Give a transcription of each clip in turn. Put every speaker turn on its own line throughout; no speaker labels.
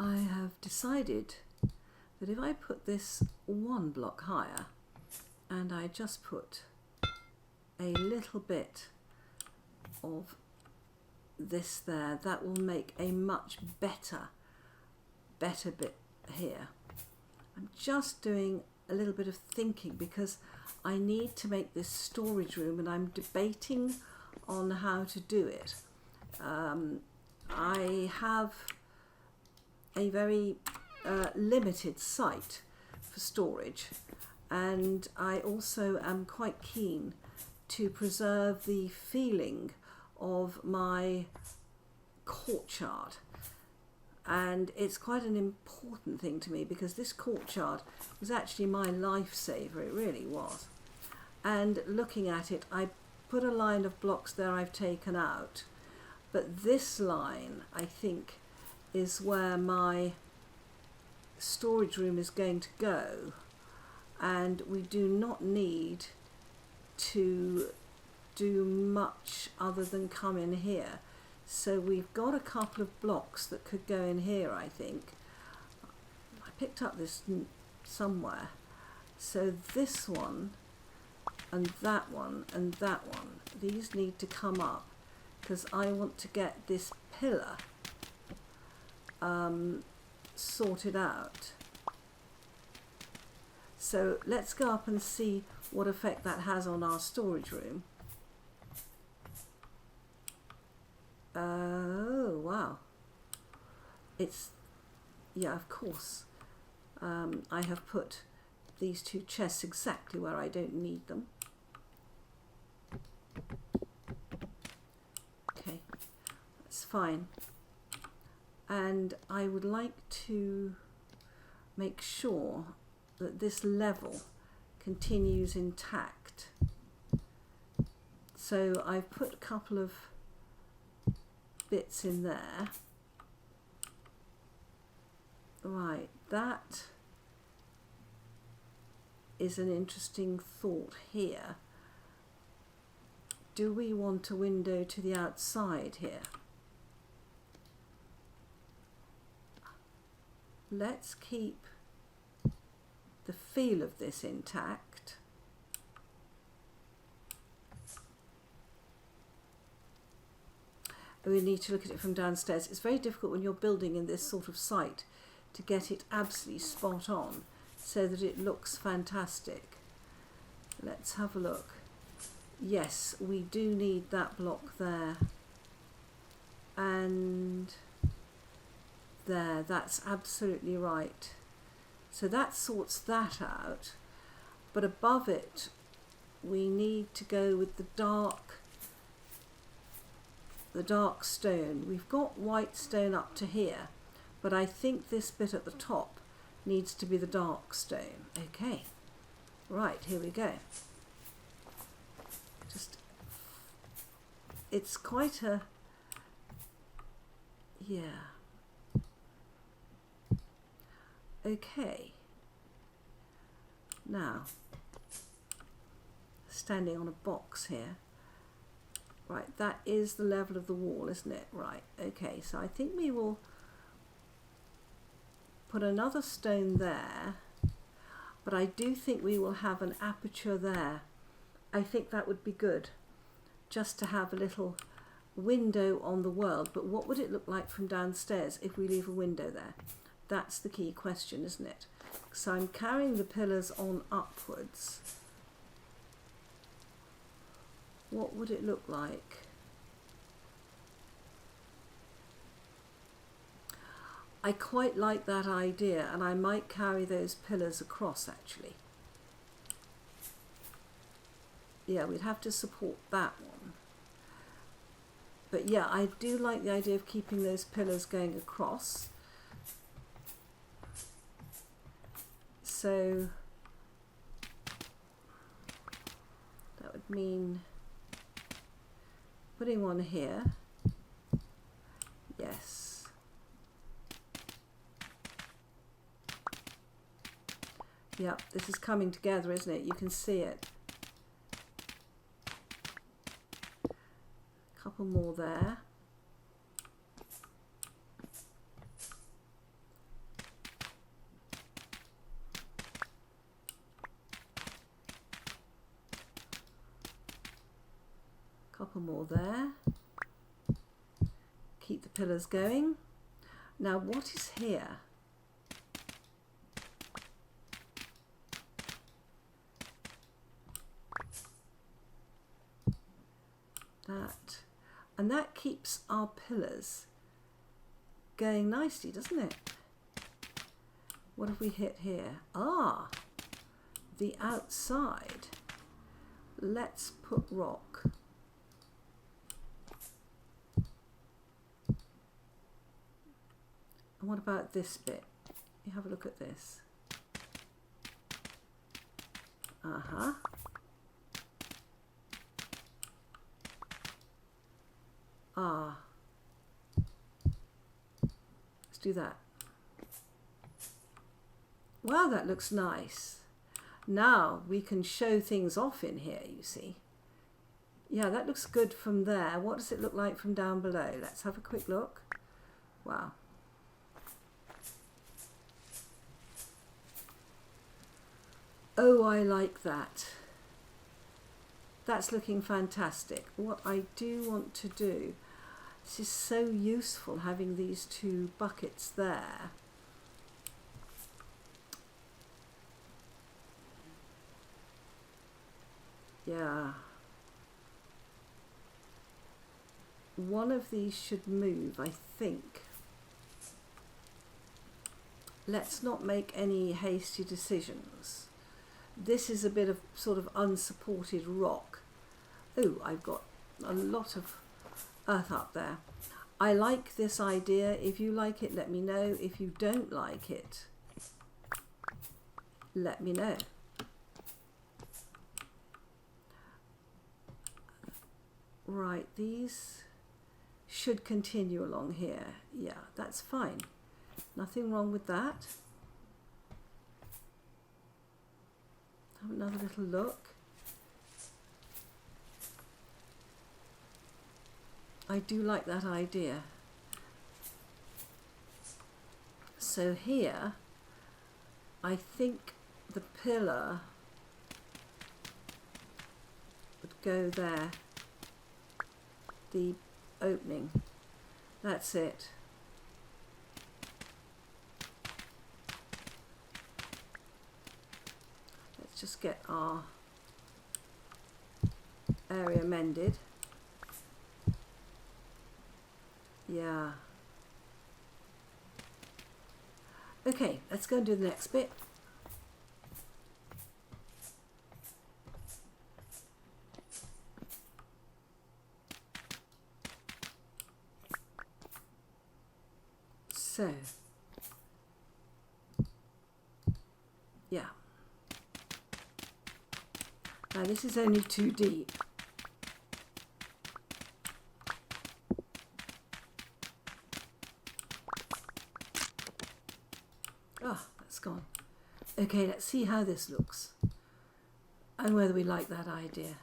I have decided that if I put this one block higher and I just put a little bit of this there, that will make a much better bit here. I'm just doing a little bit of thinking because I need to make this storage room and I'm debating on how to do it. I have a very limited site for storage, and I also am quite keen to preserve the feeling of my courtyard, and it's quite an important thing to me because this courtyard was actually my lifesaver. It really was. And looking at it, I put a line of blocks there I've taken out, but this line I think is where my storage room is going to go, and we do not need to do much other than come in here. So we've got a couple of blocks that could go in here, I think. I picked up this somewhere. So this one and that one and that one, these need to come up because I want to get this pillar sorted out. So let's go up and see what effect that has on our storage room. Oh wow, it's, yeah, of course. I have put these two chests exactly where I don't need them. Okay, that's fine. And I would like to make sure that this level continues intact. So I've put a couple of bits in there. Right, that is an interesting thought here. Do we want a window to the outside here? Let's keep the feel of this intact. We need to look at it from downstairs. It's very difficult when you're building in this sort of site to get it absolutely spot on so that it looks fantastic. Let's have a look. Yes, we do need that block there and there. That's absolutely right. So that sorts that out, but above it we need to go with the dark stone. We've got white stone up to here, but I think this bit at the top needs to be the dark stone. Okay, right, here we go. Just, it's quite a, yeah. Okay, now standing on a box here. Right, that is the level of the wall, isn't it? Right, okay, so I think we will put another stone there, but I do think we will have an aperture there. I think that would be good, just to have a little window on the world. But what would it look like from downstairs if we leave a window there? That's the key question, isn't it? So I'm carrying the pillars on upwards. What would it look like? I quite like that idea, and I might carry those pillars across actually. Yeah, we'd have to support that one. But yeah, I do like the idea of keeping those pillars going across. So that would mean putting one here. Yes. Yep, this is coming together, isn't it? You can see it. Couple more there. Couple more there. Keep the pillars going. Now what is here? That. And that keeps our pillars going nicely, doesn't it? What have we hit here? Ah, the outside. Let's put rock. And what about this bit? You have a look at this. Uh-huh. Ah. Let's do that. Wow, that looks nice. Now we can show things off in here, you see. Yeah, that looks good from there. What does it look like from down below? Let's have a quick look. Wow. Oh, I like that. That's looking fantastic. What I do want to do, this is so useful having these two buckets there. Yeah. One of these should move, I think. Let's not make any hasty decisions. This is a bit of sort of unsupported rock. Oh, I've got a lot of earth up there. I like this idea. If you like it, let me know. If you don't like it, let me know. Right, these should continue along here. Yeah, that's fine. Nothing wrong with that. Have another little look. I do like that idea. So here, I think the pillar would go there. The opening. That's it. Let's just get our area mended. Yeah. Okay, let's go and do the next bit. So, yeah. Now this is only too deep. Ah, that's gone. Okay, let's see how this looks and whether we like that idea.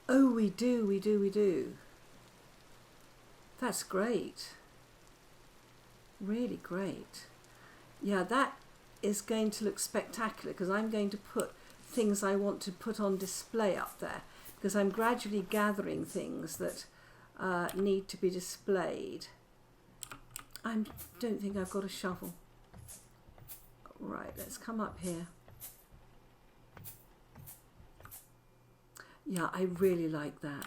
Oh, we do. That's great. Really great. Yeah, that is going to look spectacular because I'm going to put things I want to put on display up there because I'm gradually gathering things that need to be displayed. I don't think I've got a shovel. Right, let's come up here. Yeah, I really like that.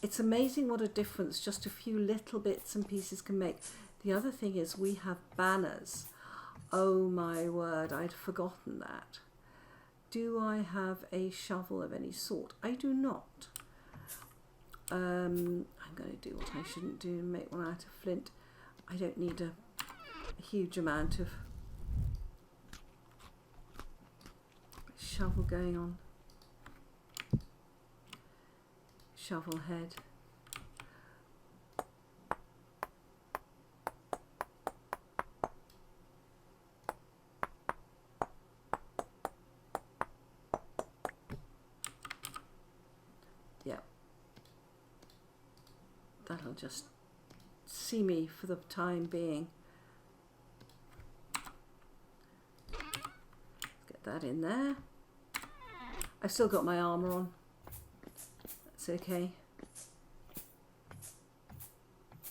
It's amazing what a difference just a few little bits and pieces can make. The other thing is we have banners. Oh my word, I'd forgotten that. Do I have a shovel of any sort? I do not. I'm going to do what I shouldn't do and make one out of flint. I don't need a huge amount of shovel going on. Shovel head. Yeah. That'll just see me for the time being. Get that in there. I've still got my armour on. That's okay.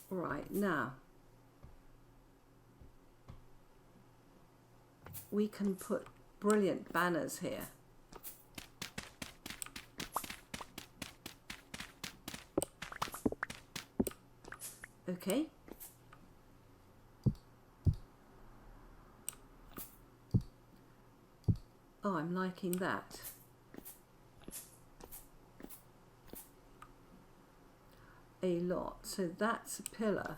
Right, now we can put brilliant banners here. Okay. Oh, I'm liking that. A lot. So that's a pillar.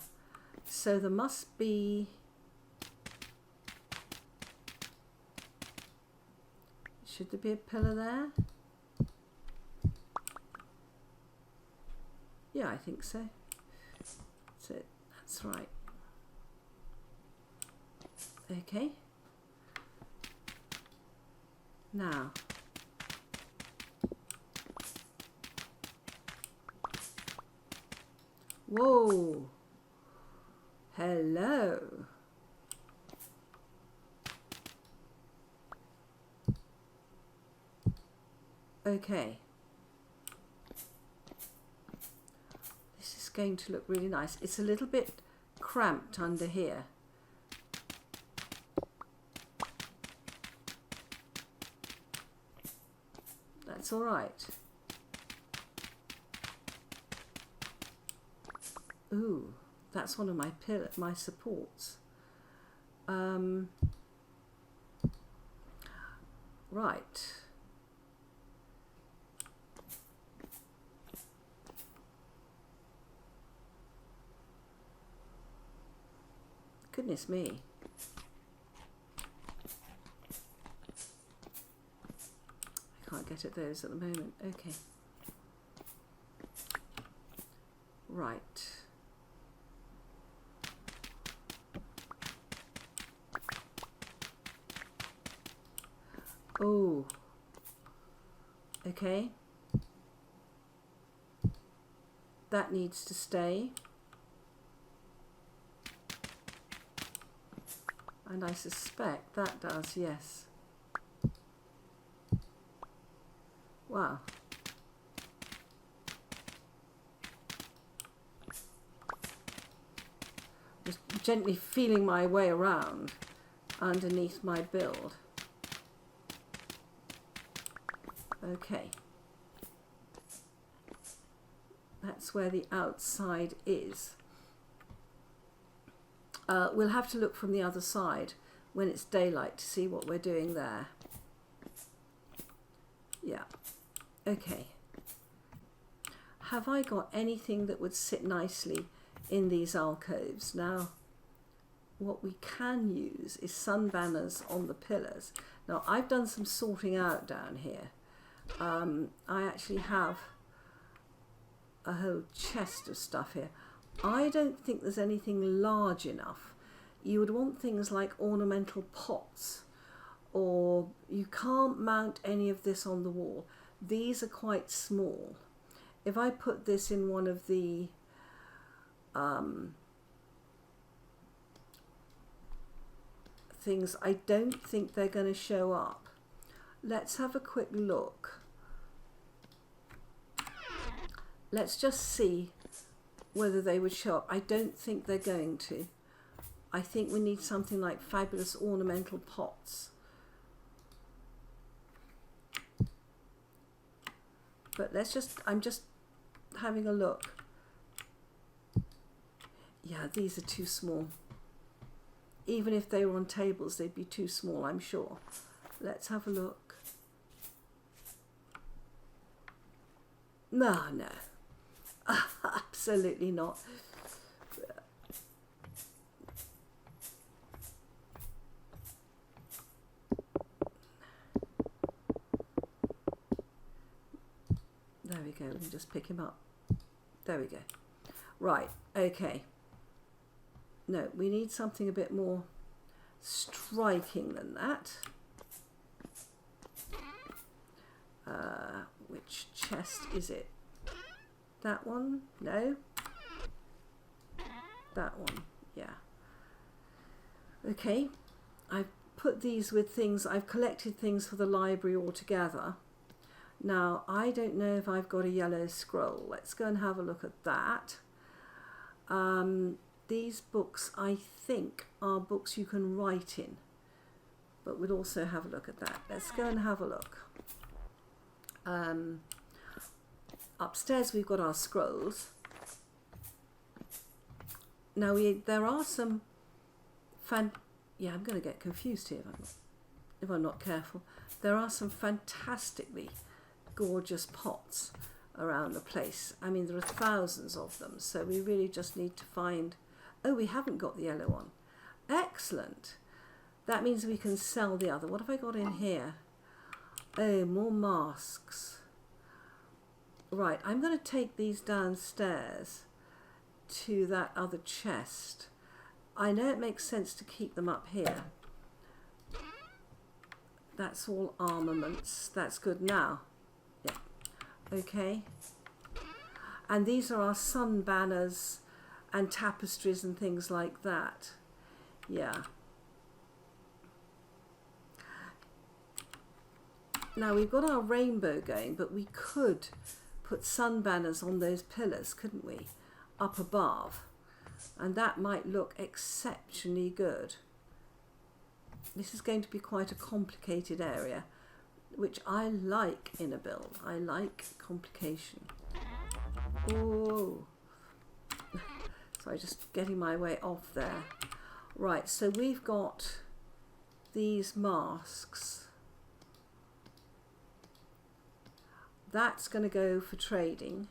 So there must be... Should there be a pillar there? Yeah, I think so. So that's right. Okay. Now, whoa, hello. Okay. This is going to look really nice. It's a little bit cramped under here. That's all right. Ooh, that's one of my supports. Right. Goodness me. I can't get at those at the moment. Okay. Right. Oh. Okay. That needs to stay. And I suspect that does, yes. Wow. Just gently feeling my way around underneath my build. Okay. That's where the outside is. We'll have to look from the other side when it's daylight to see what we're doing there. Yeah. Okay. Have I got anything that would sit nicely in these alcoves? Now, what we can use is sun banners on the pillars. Now, I've done some sorting out down here. I actually have a whole chest of stuff here. I don't think there's anything large enough. You would want things like ornamental pots, or you can't mount any of this on the wall. These are quite small. If I put this in one of the things, I don't think they're going to show up. Let's have a quick look. Let's just see whether they would show up. I don't think they're going to. I think we need something like fabulous ornamental pots. But let's just, I'm just having a look. Yeah, these are too small. Even if they were on tables, they'd be too small, I'm sure. Let's have a look. No. Absolutely not. There we go. We can just pick him up. There we go. Right. Okay. No, we need something a bit more striking than that. Which chest is it? That one? No. That one, yeah. Okay, I've put these with things, I've collected things for the library altogether. Now, I don't know if I've got a yellow scroll. Let's go and have a look at that. These books, I think, are books you can write in, but we'll also have a look at that. Let's go and have a look. Upstairs we've got our scrolls. Now there are some I'm going to get confused here if I'm not careful. There are some fantastically gorgeous pots around the place. I mean, there are thousands of them, so we really just need to find... Oh, we haven't got the yellow one. Excellent. That means we can sell the other. What have I got in here? Oh, more masks. Right, I'm going to take these downstairs to that other chest. I know it makes sense to keep them up here. That's all armaments. That's good now. Yeah. Okay. And these are our sun banners and tapestries and things like that. Yeah. Now we've got our rainbow going, but we could put sun banners on those pillars, couldn't we? Up above. And that might look exceptionally good. This is going to be quite a complicated area, which I like in a build. I like complication. Oh, sorry, just getting my way off there. Right, so we've got these masks. That's going to go for trading,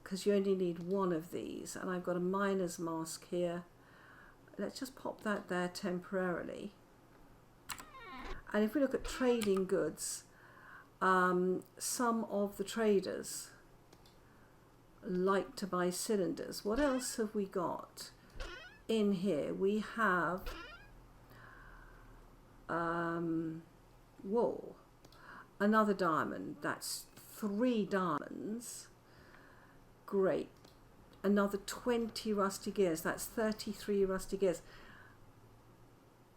because you only need one of these, and I've got a miner's mask here. Let's just pop that there temporarily. And if we look at trading goods, some of the traders like to buy cylinders. What else have we got in here? We have wool, another diamond. That's 3 diamonds. Great. Another 20 rusty gears. That's 33 rusty gears.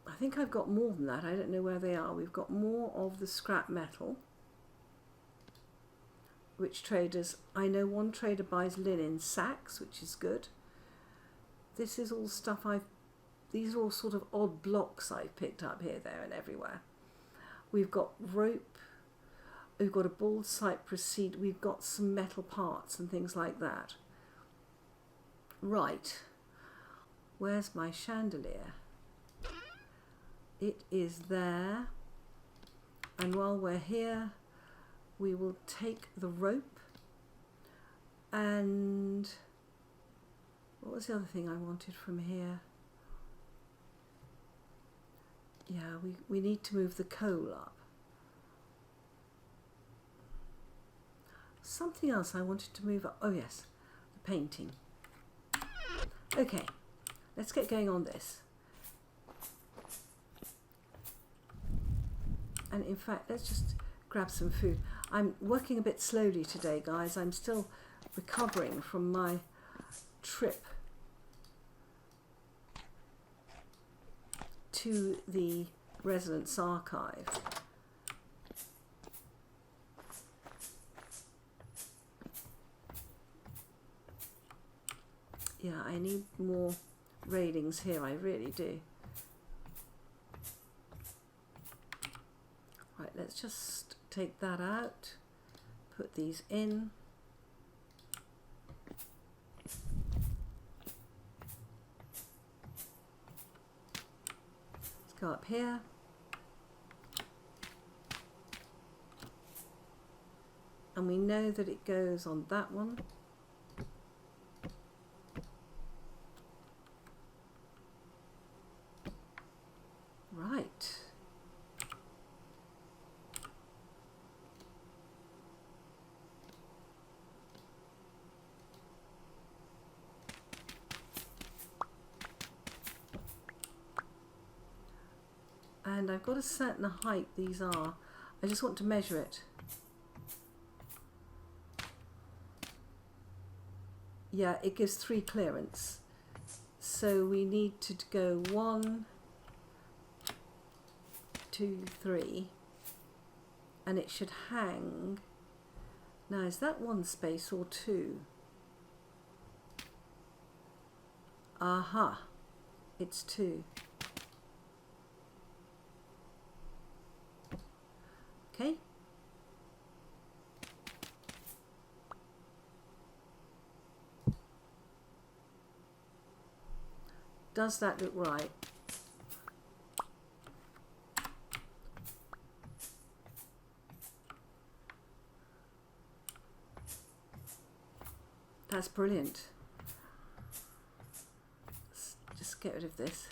I think I've got more than that. I don't know where they are. We've got more of the scrap metal, which traders... I know one trader buys linen sacks, which is good. This is all stuff these are all sort of odd blocks I've picked up here, there and everywhere. We've got rope. We've got a bald cypress seed. We've got some metal parts and things like that. Right. Where's my chandelier? It is there. And while we're here, we will take the rope. And what was the other thing I wanted from here? Yeah, we need to move the coal up. Something else I wanted to move up. Oh yes, the painting. Okay, let's get going on this. And in fact, let's just grab some food. I'm working a bit slowly today, guys. I'm still recovering from my trip to the residence archive. Yeah, I need more railings here, I really do. Right, let's just take that out, put these in. Let's go up here. And we know that it goes on that one. Right. And I've got a certain height these are. I just want to measure it. Yeah, it gives 3 clearance. So we need to go 1, 2, 3, and it should hang. Now, is that 1 space or 2? Aha, it's 2. Okay. Does that look right? That's brilliant. Let's just get rid of this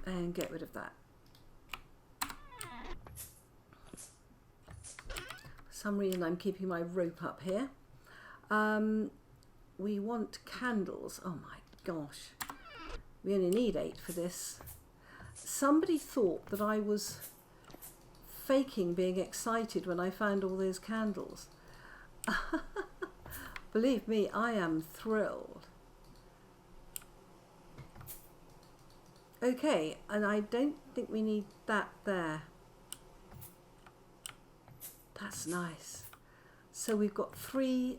and get rid of that. For some reason I'm keeping my rope up here. We want candles. Oh my gosh. We only need 8 for this. Somebody thought that I was faking being excited when I found all those candles. Believe me, I am thrilled. Okay, and I don't think we need that there. That's nice. So we've got 3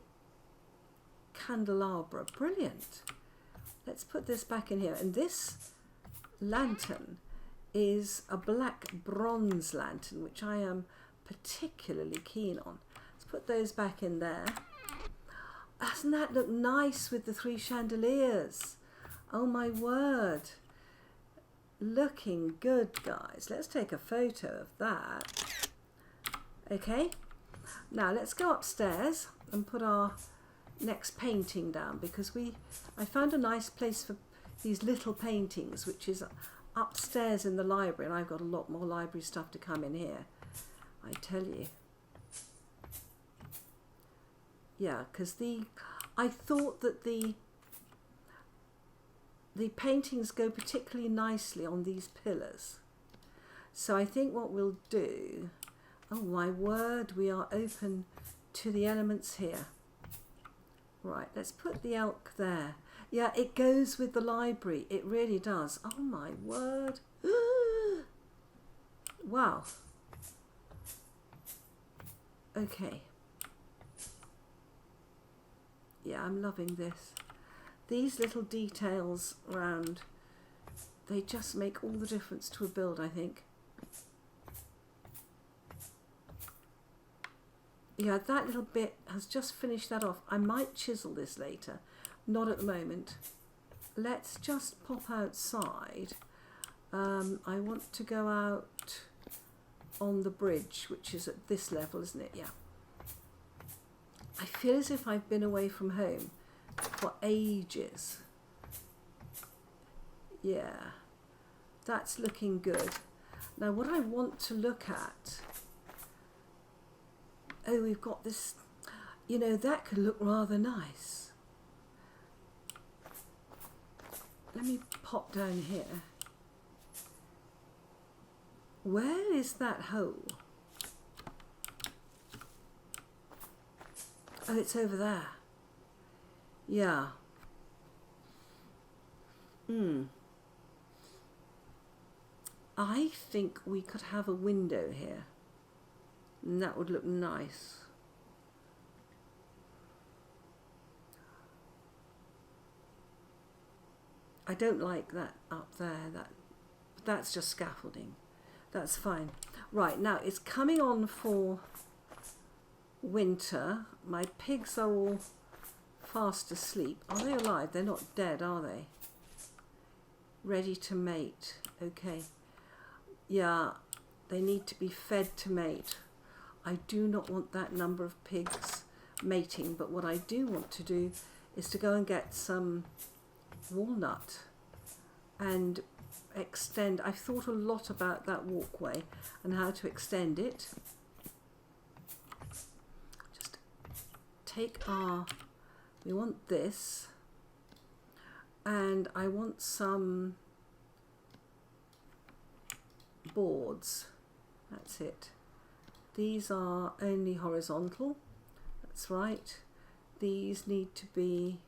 candelabra. Brilliant. Let's put this back in here. And this lantern is a black bronze lantern, which I am particularly keen on. Let's put those back in there. Doesn't that look nice with the 3 chandeliers? Oh my word. Looking good, guys. Let's take a photo of that. Okay. Now let's go upstairs and put our next painting down, because I found a nice place for these little paintings, which is upstairs in the library, and I've got a lot more library stuff to come in here, I tell you. Yeah, because I thought that the paintings go particularly nicely on these pillars. So I think what we'll do, oh my word, we are open to the elements here. Right, let's put the elk there. Yeah, it goes with the library. It really does. Oh my word. Wow. Okay. Yeah, I'm loving this. These little details around, they just make all the difference to a build, I think. Yeah, that little bit has just finished that off. I might chisel this later. Not at the moment. Let's just pop outside. I want to go out on the bridge, which is at this level, isn't it? Yeah. I feel as if I've been away from home for ages. Yeah, that's looking good. Now what I want to look at, oh, we've got this, you know, that could look rather nice. Let me pop down here. Where is that hole? Oh, it's over there. Yeah. I think we could have a window here. And that would look nice. I don't like that up there. That's just scaffolding. That's fine. Right, now it's coming on for winter. My pigs are all fast asleep. Are they alive? They're not dead, are they? Ready to mate. Okay. Yeah, they need to be fed to mate. I do not want that number of pigs mating, but what I do want to do is to go and get some walnut and extend. I've thought a lot about that walkway and how to extend it. Just take we want this, and I want some boards. That's it. These are only horizontal. That's right. These need to be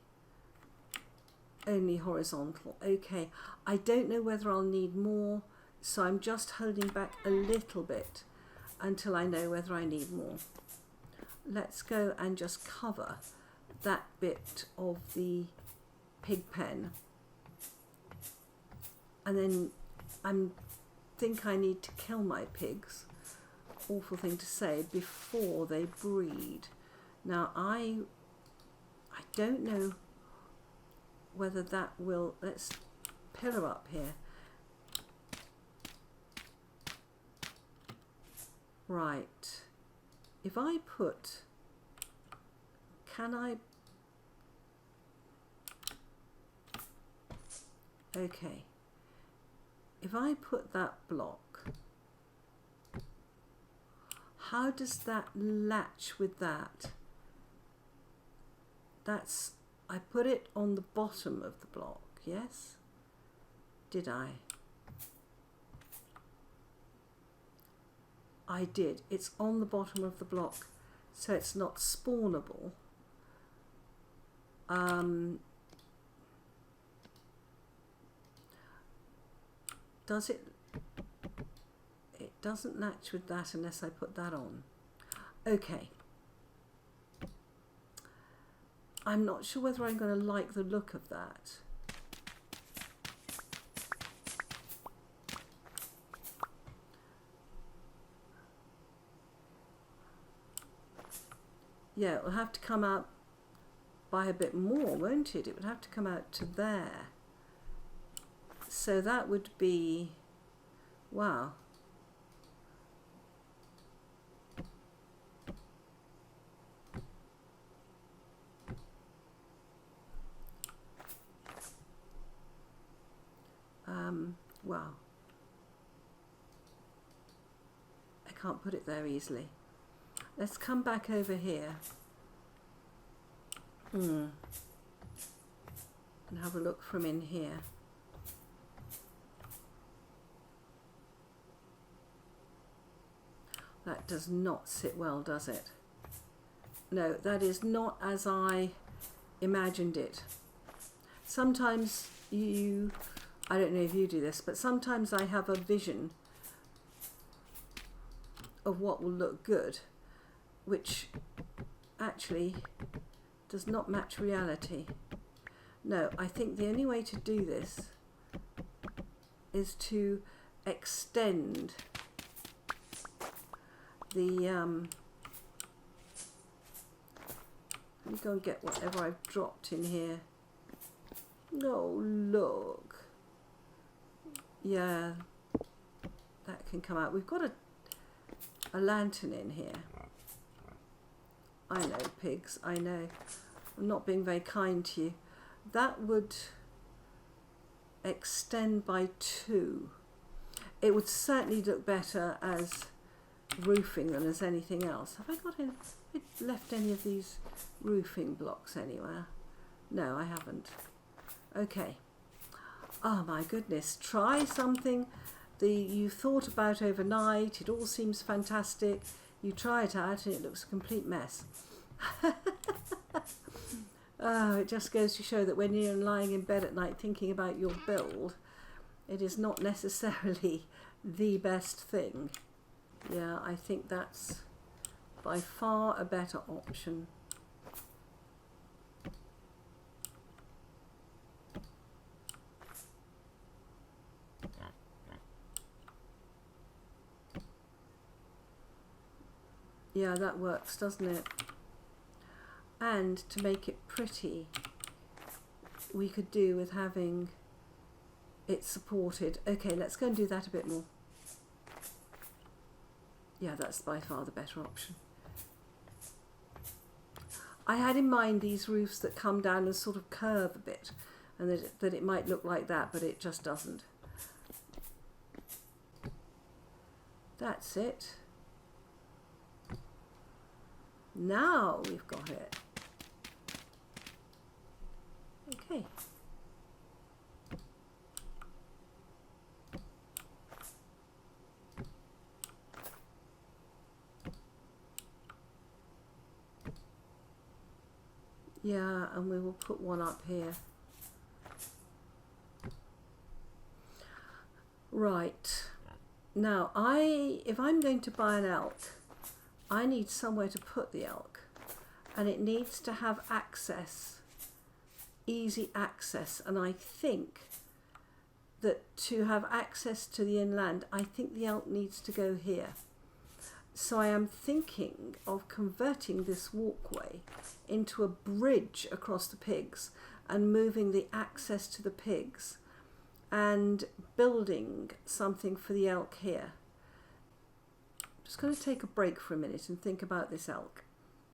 Only horizontal. Okay, I don't know whether I'll need more, so I'm just holding back a little bit until I know whether I need more. Let's go and just cover that bit of the pig pen, and then I think I need to kill my pigs, awful thing to say, before they breed. Now I don't know whether that will, let's pillar up here. Right, if I put, can I, okay, if I put that block, how does that latch with that? That's, I put it on the bottom of the block, yes? Did I? I did. It's on the bottom of the block, so it's not spawnable. Does it? It doesn't latch with that unless I put that on. Okay. I'm not sure whether I'm going to like the look of that. Yeah, it will have to come out by a bit more, won't it? It would have to come out to there. So that would be, wow. Wow. I can't put it there easily. Let's come back over here and have a look from in here. That does not sit well, does it? No, that is not as I imagined it. Sometimes I don't know if you do this, but sometimes I have a vision of what will look good, which actually does not match reality. No, I think the only way to do this is to extend the let me go and get whatever I've dropped in here. Oh, look. Yeah, that can come out. We've got a lantern in here. I know, pigs, I know. I'm not being very kind to you. That would extend by 2. It would certainly look better as roofing than as anything else. Have I left any of these roofing blocks anywhere? No, I haven't. Okay. Oh my goodness, try something that you thought about overnight, it all seems fantastic, you try it out and it looks a complete mess. Oh, it just goes to show that when you're lying in bed at night thinking about your build, it is not necessarily the best thing. Yeah, I think that's by far a better option. Yeah, that works, doesn't it? And to make it pretty, we could do with having it supported. Okay, let's go and do that a bit more. Yeah, that's by far the better option. I had in mind these roofs that come down and sort of curve a bit, and that it might look like that, but it just doesn't. That's it. Now we've got it. Okay. Yeah, and we will put one up here. Right. Now, if I'm going to buy an elk, I need somewhere to put the elk, and it needs to have access, easy access, and I think that to have access to the inland, I think the elk needs to go here. So I am thinking of converting this walkway into a bridge across the pigs and moving the access to the pigs and building something for the elk here. I'm just going to take a break for a minute and think about this elk.